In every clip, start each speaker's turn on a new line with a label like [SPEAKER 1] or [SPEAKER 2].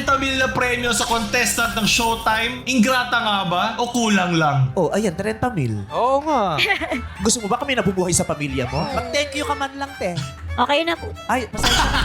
[SPEAKER 1] 30 mil na premyo sa contestant ng Showtime. Ingrata nga ba? O kulang lang?
[SPEAKER 2] Oh, ayan, 30 mil.
[SPEAKER 3] Oo nga.
[SPEAKER 2] Gusto mo ba kami nabubuhay sa pamilya mo? Mag-thank you ka man lang, te.
[SPEAKER 4] Okay na po.
[SPEAKER 2] Ay, pasensya na.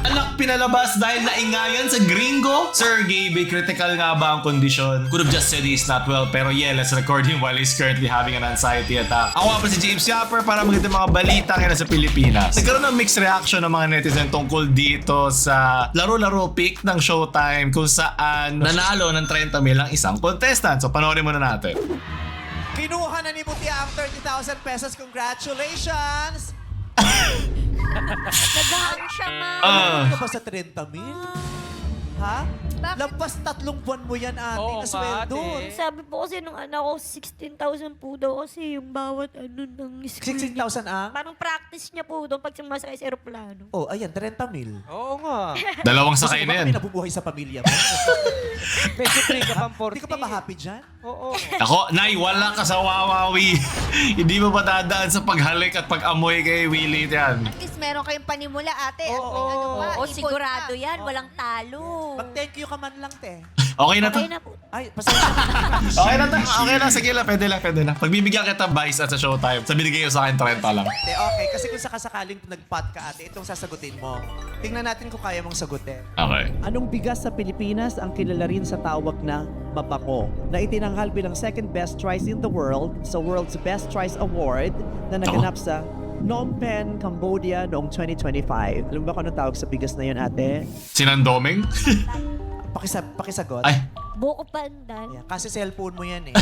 [SPEAKER 1] Anak pinalabas dahil naingayan sa gringo? Sir Gabe, critical nga ba ang kondisyon? Could have just said he's not well, pero yeah, let's record him while he's currently having an anxiety attack. Ako nga pa si James Yapper para maganda mga balita kaya sa Pilipinas. Nagkaroon ng mixed reaction ng mga netizen tungkol dito sa laro-laro pick ng Showtime kung saan nanalo ng 30 mil ang isang contestant. So panoorin muna natin.
[SPEAKER 2] Kinuha na ni Mutia ang 30,000 pesos. Congratulations!
[SPEAKER 4] Nagahang siya, ma'am.
[SPEAKER 2] Ano ka ba sa 30 mil? Ha?
[SPEAKER 4] Bakit?
[SPEAKER 2] Lampas 3 buwan mo yan, ate,
[SPEAKER 3] Oo
[SPEAKER 2] na
[SPEAKER 3] nga,
[SPEAKER 2] sweldo.
[SPEAKER 3] ate.
[SPEAKER 4] Sabi po kasi nung anak ko, 16,000 po daw kasi yung bawat ng school.
[SPEAKER 2] 16,000 ang?
[SPEAKER 4] Parang practice niya po doon pag sumasakay sa aeroplano.
[SPEAKER 2] Oh, ayan, 30 mil.
[SPEAKER 3] Oo nga.
[SPEAKER 1] Dalawang
[SPEAKER 2] Gusto
[SPEAKER 1] sakay
[SPEAKER 2] mo ba
[SPEAKER 1] na
[SPEAKER 2] kami
[SPEAKER 1] yan.
[SPEAKER 2] nabubuhay sa pamilya mo?
[SPEAKER 3] Peso 3 ka pang 40.
[SPEAKER 2] Hindi ka ba ma-happy dyan?
[SPEAKER 3] Oo.
[SPEAKER 1] Ako, Nay, wala ka sa Wawawi. Hindi mo dadaan sa paghalik at pag-amoy kay Willie yan.
[SPEAKER 5] At least meron kayong panimula, ate. At
[SPEAKER 2] Oo.
[SPEAKER 5] may ano pa,
[SPEAKER 4] Oo,
[SPEAKER 5] ipon
[SPEAKER 4] sigurado
[SPEAKER 5] pa.
[SPEAKER 4] yan. Walang talo.
[SPEAKER 2] Mag-thank you ka man lang, te.
[SPEAKER 1] Okay na to.
[SPEAKER 4] Okay na po.
[SPEAKER 2] Ay, pasensya na.
[SPEAKER 1] Okay na to. Okay na. Sige lang. Pwede lang. Pwede lang. Pagbibigyan kita Vice at sa Showtime, sabihin kayo sa akin 30 lang.
[SPEAKER 2] Te, okay, kasi kung sakasakaling nag-pot ka, ate, itong sasagutin mo. Tingnan natin kung kaya mong sagutin.
[SPEAKER 1] Okay.
[SPEAKER 6] Anong bigas sa Pilipinas ang kilala rin sa tawag na mabako na itinanghal bilang second best rice in the world sa World's Best Rice Award na naganap sa Phnom Penh, Cambodia noong 2025. Alam mo ba kung anong tawag sa bigas na yun, ate?
[SPEAKER 1] Sinandoming?
[SPEAKER 2] Pakisagot.
[SPEAKER 1] Ay.
[SPEAKER 4] Buko pandan.
[SPEAKER 2] Ayan, kasi cellphone mo yan eh.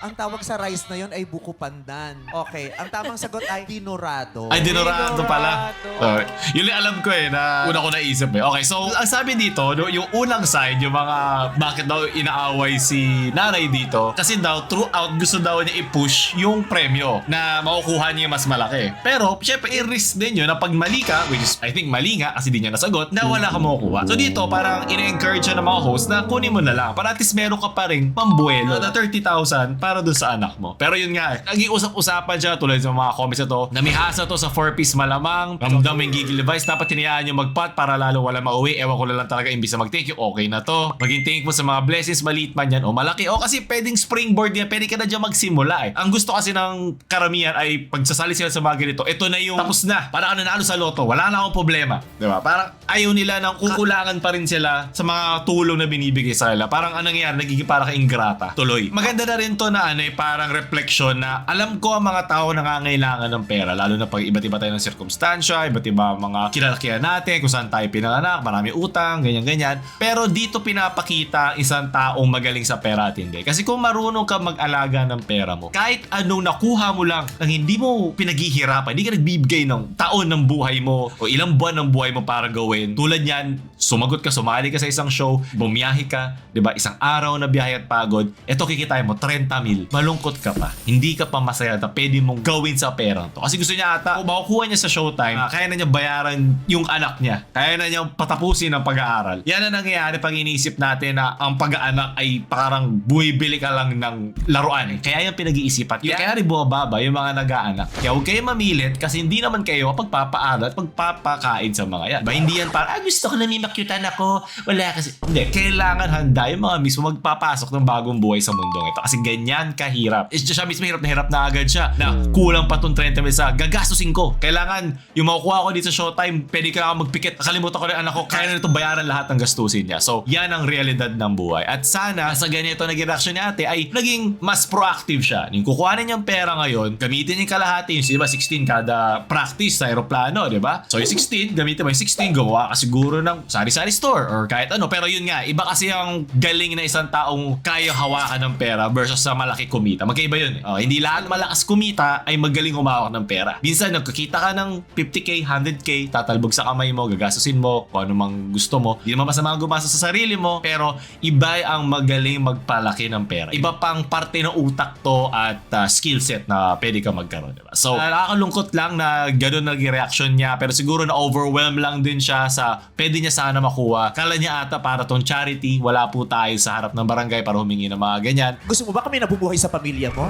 [SPEAKER 2] Ang tawag sa rice na yon ay buko pandan. Okay, ang tamang sagot ay dinorado.
[SPEAKER 1] Ay, dinorado pala.
[SPEAKER 3] Dinorado.
[SPEAKER 1] Sorry. Yun yung alam ko eh, na una ko naisip eh. Okay, so ang sabi dito, no, yung unang side, yung mga bakit daw inaaway si nanay dito, kasi daw throughout gusto daw niya i-push yung premyo na makukuha niya yung mas malaki. Pero, syempre, i-risk din yun na pag mali ka, which is, I think mali nga kasi di niya nasagot, na wala ka makukuha. So dito, parang ina-encourage siya ng mga host na kunin mo na lang. Para at least meron ka pa rin pambuelo na 30,000 para dun sa anak mo. Pero yun nga, naging usap-usapan siya tulad ng mga comments na to. Namihasa to sa 4-piece malamang. Ramdam yung gigil device. Dapat tinayaan nyo mag-pot para lalo wala mauwi. Ewan ko na lang talaga imbis na mag-thank you. Okay na to. Maging thankful sa mga blessings. Maliit man yan o malaki. O kasi pwedeng springboard yan. Pwede ka na dyan magsimula eh. Ang gusto kasi ng karamihan ay pagsasali sila sa mga ganito. Ito na yung tapos na. Para ka nanalo sa loto. Wala na akong problema. Diba? Parang ayaw nila nang kukulangan pa rin sila sa mga tulong na binibigay sa kanila. Parang anong nangyayari, nagiging para ka ingrata. Tuloy. Maganda na rin to na parang reflection na alam ko ang mga tao nangangailangan ng pera. Lalo na pag iba't iba tayo ng sirkumstansya, iba't iba mga kinalakihan natin, kung saan tayo pinanganak, marami utang, ganyan-ganyan. Pero dito pinapakita isang taong magaling sa pera at hindi. Kasi kung marunong ka mag-alaga ng pera mo, kahit anong nakuha mo lang, nang hindi mo pinaghihirapan, hindi ka nagbibigay ng taon ng buhay mo o ilang buwan ng buhay mo para gawin. Tulad yan, sumagot ka, sumali ka sa isang show, bumiyahe ka, 'di ba? Isang araw na biyahe at pagod. Ito kikitain mo 30 mil. Malungkot ka pa. Hindi ka pa masaya na pwede mong gawin sa perang to. Kasi gusto niya ata, kung makukuha niya sa Showtime, kaya na niya bayaran yung anak niya. Kaya na niya patapusin ang pag-aaral. Yan ang nangyayari pag iniisip natin na ang pag-aanak ay parang bumibili ka lang ng laruan. Kaya yung pinag-iisipan. Kaya rin bumababa yung mga nag-aanak. Kaya huwag kayo mamilit kasi hindi naman kayo pagpapaaral at pagpapakain sa mga yan. Ba, hindi yan para, gusto ko na may makyutan ako. Wala kasi. Hindi. Kailangan handa yung mga mismo magpapasok ng bagong buhay sa mundong ito. Kasi ganyan kahirap. Siya mismo hirap na agad siya na kulang pa tong 30 mil sa gagastusin ko. Kailangan yung makukuha ko dito sa Showtime, pwede ka magpikit. Kalimutan ko na yung anak ko, kaya na nito bayaran lahat ng gastusin niya. So, yan ang realidad ng buhay. At sana, sa ganito naging reaction ni ate ay naging mas proactive siya. Yung kukuhanin niyang pera ngayon, gamitin yung kalahati, yung diba, 16 kada practice sa aeroplano, di ba? So, yung 16, gamitin mo yung 16, gumawa ka siguro ng sari-sari store or kahit ano. Pero yun nga, iba kasi ang galing na isang taong kaya hawakan ng pera versus sa malaki kumita. Magkaiba yun eh. Hindi lahat malakas kumita ay magaling humawak ng pera. Minsan nagkakita ka ng 50k, 100k, tatalbog sa kamay mo, gagastusin mo, kung ano mang gusto mo. Hindi naman masama gumastos sa sarili mo, pero iba ang magaling magpalaki ng pera. Iba pang parte ng utak to at skill set na pwede ka magkaroon. Diba? So, nakakalungkot lang na gano'n naging reaction niya, pero siguro na overwhelm lang din siya sa pwede niya sana makuha. Kala niya ata para tong challenge charity. Wala po tayo sa harap ng barangay para humingi ng mga ganyan.
[SPEAKER 2] Gusto mo ba kami nabubuhay sa pamilya mo?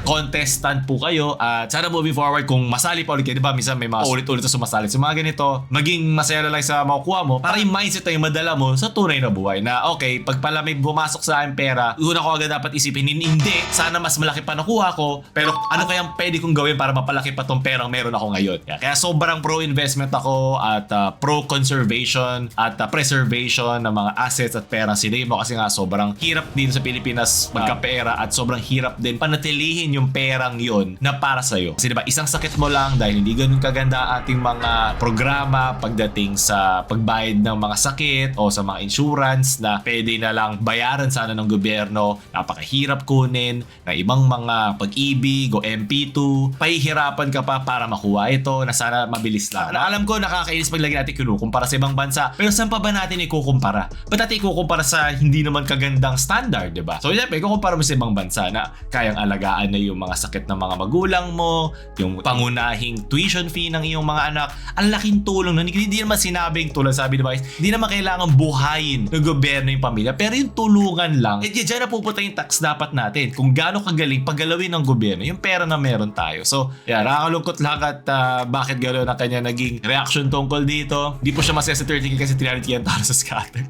[SPEAKER 1] Contestant po kayo at sana moving forward kung masali pa ulit kayo, di ba minsan may mga ulit-ulit na sumasali sa mga ganito, maging masaya na lang sa makukuha mo para yung mindset na yung madala mo sa tunay na buhay na okay, pag pala may bumasok sa akin pera, una ko agad dapat isipin, hindi, sana mas malaki pa nakuha ko, pero ano kayang pwede kong gawin para mapalaki pa tong perang meron ako ngayon. Kaya sobrang pro-investment ako at pro-conservation at preservation ng mga assets at pera si Dave mo kasi nga sobrang hirap din sa Pilipinas magkapera at sobrang hirap din panatilihin yung perang yun na para sa'yo. Kasi diba, isang sakit mo lang dahil hindi ganun kaganda ang ating mga programa pagdating sa pagbayad ng mga sakit o sa mga insurance na pwede na lang bayaran sana ng gobyerno, napakahirap kunin na ibang mga pag-ibig o MP2, pahihirapan ka pa para makuha ito na sana mabilis lang. Alam ko nakakainis pag lagi natin kinukumpara sa ibang bansa, pero saan pa ba natin ikukumpara? Ba't natin ikukumpara sa hindi naman kagandang standard, diba? So yun, ikukumpara mo sa ibang bansa na kayang alagaan na yung mga sakit ng mga magulang mo, yung pangunahing tuition fee ng iyong mga anak, ang laking tulong na hindi naman sinabing tulad sabi ni Vice, hindi naman kailangan buhayin ng gobyerno yung pamilya, pero yung tulungan lang, dyan na pupunta yung tax dapat natin kung gaano kagaling paggalawin ng gobyerno yung pera na meron tayo. So yeah, nakakalungkot lang at bakit gano'n ang kanya naging reaction tungkol dito. Hindi po siya masaya sa 30k kasi 300k ang talo sa scatter.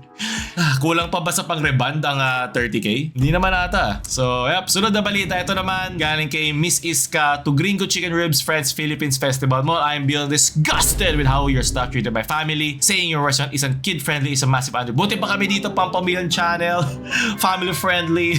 [SPEAKER 1] Kulang pa ba sa pang-reband ang 30k? Hindi naman ata. So yep, sunod na balita. Ito naman galing kay Miss Iska to Gringo Chicken Ribs Friends Philippines Festival Mall. I am beyond disgusted with how your staff treated my family. Saying your restaurant isn't kid-friendly is a massive under. Buti pa kami dito, Pampamilyan Channel. Family-friendly.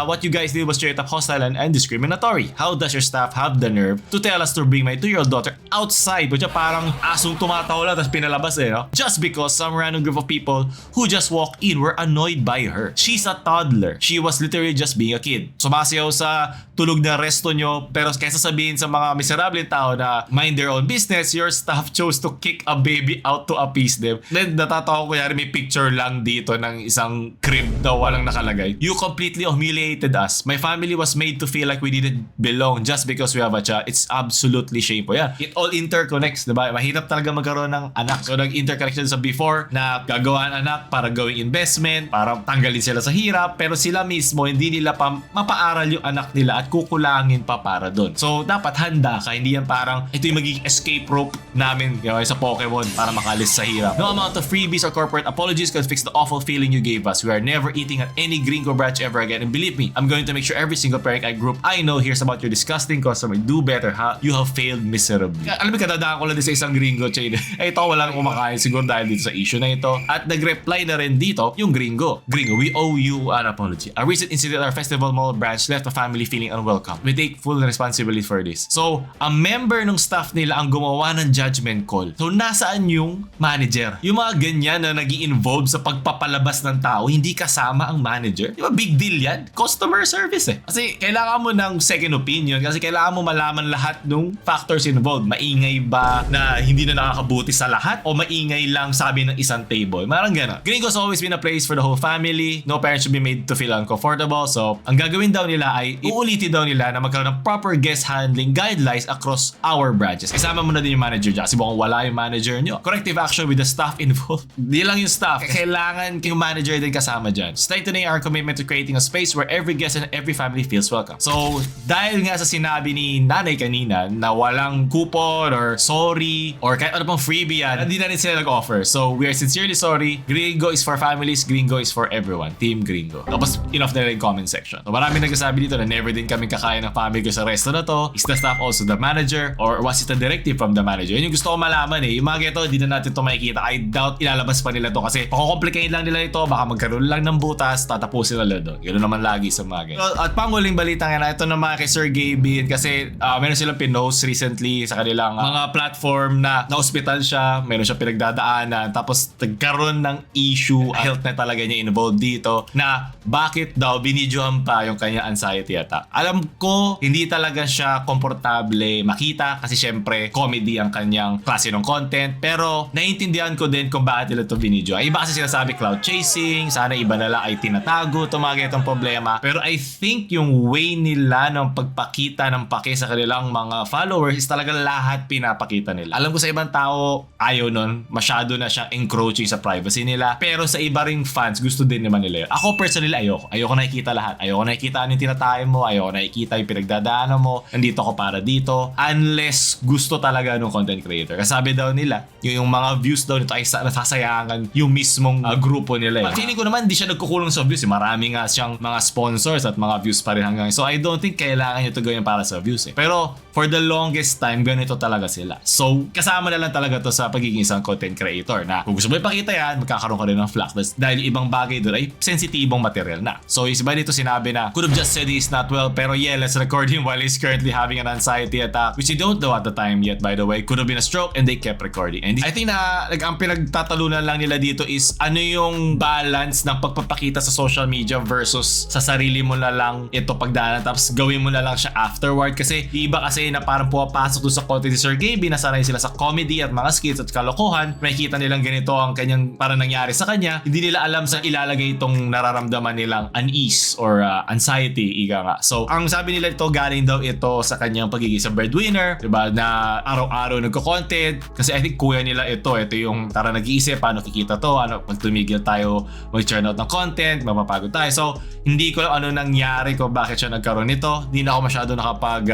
[SPEAKER 1] What you guys did was straight up hostile and discriminatory. How does your staff have the nerve to tell us to bring my 2-year-old daughter outside? Which parang asong tumatawa tapos pinalabas no? Just because some random group of people who just walked in were annoyed by her. She's a toddler. She was literally just being a kid. Sumasayaw sa tulog na resto nyo, pero kaysa sabihin sa mga miserable tao na mind their own business, your staff chose to kick a baby out to appease them. Then natatawa ko yari may picture lang dito ng isang crib na walang nakalagay. You completely humiliated us. My family was made to feel like we didn't belong just because we have a child. It's absolutely shameful. Yeah, it all interconnects, diba? Mahirap talaga magkaroon ng anak. So nag-interconnection sa before na gagawa ng anak para gawing investment, para tanggalin sila sa hirap, pero sila mismo hindi nila pa mapaaral yung anak nila at kukulangin pa para doon. So dapat handa ka, hindi yan parang ito yung magiging escape rope namin sa Pokemon para makalis sa hirap. No amount of freebies or corporate apologies can fix the awful feeling you gave us. We are never eating at any Gringo branch ever again, and believe me, I'm going to make sure every single parent group I know hears about your disgusting customer. Do better, ha? You have failed miserably. Alam mo, katadaan ko lang din sa isang Gringo chain. Ito, walang kumakain siguro dahil dito sa issue na ito. At nag-reply na rin dito yung Gringo. Gringo, we owe you an apology. A recent incident at our Festival Mall branch left the family feeling unwelcome. We take full responsibility for this. So, a member ng staff nila ang gumawa ng judgment call. So, nasaan yung manager? Yung mga ganyan na nag-i-involve sa pagpapalabas ng tao, hindi kasama ang manager. Di ba big deal yan? Customer service Kasi kailangan mo ng second opinion kasi kailangan mo malaman lahat ng factors involved. Maingay ba na hindi na nakakabuti sa lahat o maingay lang sabi ng isang table? Marang gano'n. Gringo's always been a place for the whole family. No parent should be made to feel uncomfortable. So, ang gagawin daw nila ay uulitin daw nila na magkaroon ng proper guest handling guidelines across our branches. Kasama mo na din yung manager dyan kasi baka wala yung manager nyo. Corrective action with the staff involved. Di lang yung staff. Kailangan yung manager din kasama dyan. Strengthening our commitment to creating a space where every guest and every family feels welcome. So, dahil nga sa sinabi ni nanay kanina na walang coupon or sorry or kahit ano pang freebie yan, hindi na rin sila nag-offer. So, we are sincerely sorry. Gringo is for families. Gringo is for everyone. Team Gringo. Tapos, enough na rin yung comment section. So, marami nagsasabi dito na never din kami kakain ng family ko sa resto na to. Is the staff also the manager? Or was it a directive from the manager? Yun yung gusto ko malaman Yung mga geto, hindi na natin to makikita. I doubt ilalabas pa nila to kasi pakukomplicate lang nila ito. Baka magkaroon lang ng butas, tatapusin nila doon. Ganoon naman lagi sa mga ganyan. At panguling balita nga na ito naman kay Sir Gabin kasi meron silang pinost recently sa kanilang mga platform na na-hospital siya, meron siya pinagdadaanan, tapos nagkaroon ng issue, health na talaga niya involved dito na bakit daw binidyohan pa yung kanya anxiety attack. Alam ko, hindi talaga siya komportable makita kasi syempre, comedy ang kanyang klase ng content. Pero, naiintindihan ko din kung bakit nila ito binidyo. Ay, iba kasi sinasabi cloud chasing, sana iba nila ay tinatago, tumagay itong problema. Pero I think yung way nila ng pagpakita ng pake sa kanilang mga followers is talaga lahat pinapakita nila. Alam ko sa ibang tao, ayaw nun, masyado na siyang encroaching sa privacy nila. Pero sa iba ring fans, gusto din naman nila yun. Ako personally, ayoko nakikita lahat. Ayoko nakikita ano yung tinatayo mo, ayoko nakikita yung pinagdadaanan mo, nandito ako para dito. Unless gusto talaga ng content creator. Kasi sabi daw nila, yung mga views daw nito ay nasasayangan yung mismong grupo nila. Feeling ko naman, hindi siya nagkukulong sa views. Marami nga siyang mga sponsors at mga views pa rin hanggang. So I don't think kailangan nyo ito gawin para sa views Pero for the longest time, ganito talaga sila. So kasama na lang talaga to sa pagiging isang content creator na kung gusto mo ipakita yan, magkakaroon ka rin ng flack. Dahil yung ibang bagay doon ay sensitibong material na. So yung iba dito sinabi na could have just said he's not well, pero yeah, let's record him while he's currently having an anxiety attack, which you don't know at the time yet, by the way. Could have been a stroke and they kept recording. And I think na ang pinagtatalunan lang nila dito is ano yung balance ng pagpapakita sa social media versus sa sarili mo na lang ito pagdaanan tapos gawin mo na lang siya afterward. Kasi iba kasi na parang pumapasok doon sa content ni Sir Gaby, nasanay sila sa comedy at mga skits at kalokohan, makikita nilang ganito ang kanyang parang nangyari sa kanya, hindi nila alam sa ilalagay itong nararamdaman nilang unease or anxiety, ika nga. So ang sabi nila ito, galing daw ito sa kanyang pagiging sa breadwinner, diba, na araw-araw nagko-content. Kasi I think kuya nila ito yung tara nag-iisip paano kikita to, ano pag tumigil tayo mag-churn out ng content, mapapagod tayo. So hindi ko alam ano nangyari ko, bakit siya nagkaroon nito. Hindi na ako masyado nakapag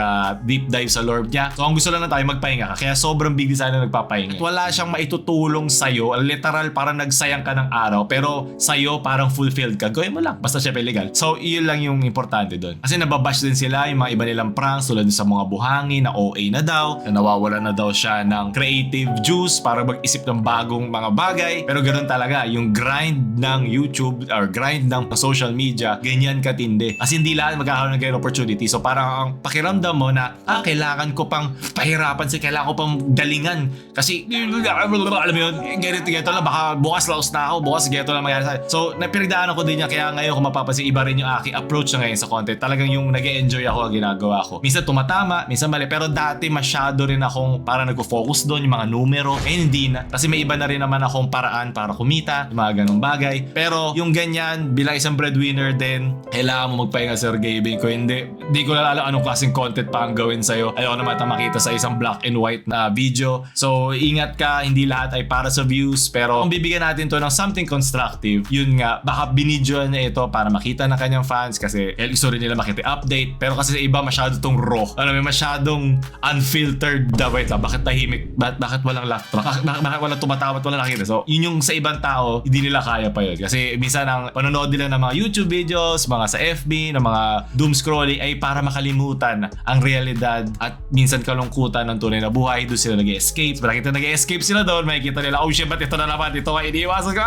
[SPEAKER 1] deep dive sa lore niya. So ang gusto lang na tayo magpahinga ka, kaya sobrang big design na nagpapahinga. At wala siyang maitutulong sa'yo, literal parang nagsayang ka ng araw, pero sa'yo parang fulfilled ka. Gawin mo lang, basta syempre legal. So yun lang yung importante doon. Kasi nababash din sila yung mga iba nilang pranks tulad sa mga buhangin na OA na daw, na nawawala na daw siya ng creative juice para mag-isip ng bagong mga bagay. Pero ganoon talaga, yung grind ng YouTube or grind ng social media, ganyan katindi. As hindi lahat magkakaroon ng ganyan opportunity. So parang ang pakiramdam mo na, kailangan ko pang pahirapan kailangan ko pang dalingan. Kasi, alam mo yun, ganito lang, baka bukas laos na ako, bukas ganito lang mangyari sa akin. So, napinagdaanan ko din niya, kaya ngayon kung mapapansin, iba rin yung aking approach na ngayon sa content. Talagang yung nag-e-enjoy ako ang ginagawa ko. Minsan tumatama, minsan mali, pero dati masyado rin akong parang nagpo-focus doon, yung mga numero, hindi na. Kasi may iba na rin naman akong paraan para kumita, yung mga ganong bagay. Pero yung ganyan, bilang isang breadwinner din, kailangan mo magpahinga, Sir Gaby. Kung hindi ko na alam anong klaseng content pa ang gawin sa'yo. Ayoko naman makita sa isang black and white na video. So, ingat ka, hindi lahat ay para sa views. Pero kung bibigyan natin to ng something constructive, yun nga, baka binidyoan niya ito para makita ng kanyang fans kasi gusto rin nila makita update. Pero kasi sa iba masyado tong raw. May masyadong unfiltered na wait lang, bakit tahimik? Bakit walang laugh track? Bakit walang tumatawa at walang nakita? So, yun yung sa ibang tao, hindi nila kaya pa yun. Kasi minsan ang panonood nila ng mga YouTube videos, mga sa FB, ng mga doom scrolling ay para makalimutan ang realidad at minsan kalungkutan ng tunay na buhay. Doon sila nag-escape. Bakit nag-escape sila doon, makikita nila, oh shit, ba't ito na naman? Ito ay iniiwasan ko.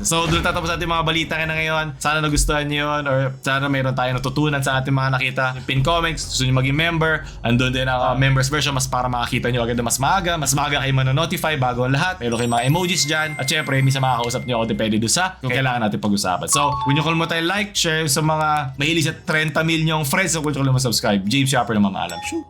[SPEAKER 1] So, doon tatapos natin mga balita na ngayon. Sana nagustuhan nyo yun or sana mayroon tayo natutunan sa ating mga nakita. Pin comments, gusto nyo maging member. Andun din ang members version mas para makakita nyo agad na mas maaga kayo manonotify bago ang lahat. Meron kayong mga emojis dyan. At syempre, minsan makakausap nyo ako depende doon sa kung kailangan natin pag-usapan. So, kung nyo kalimutan like, share sa mga mahilig sa 30 milyong friends. So, kung nyo kalimutan subscribe. James Shopper na mamaalam.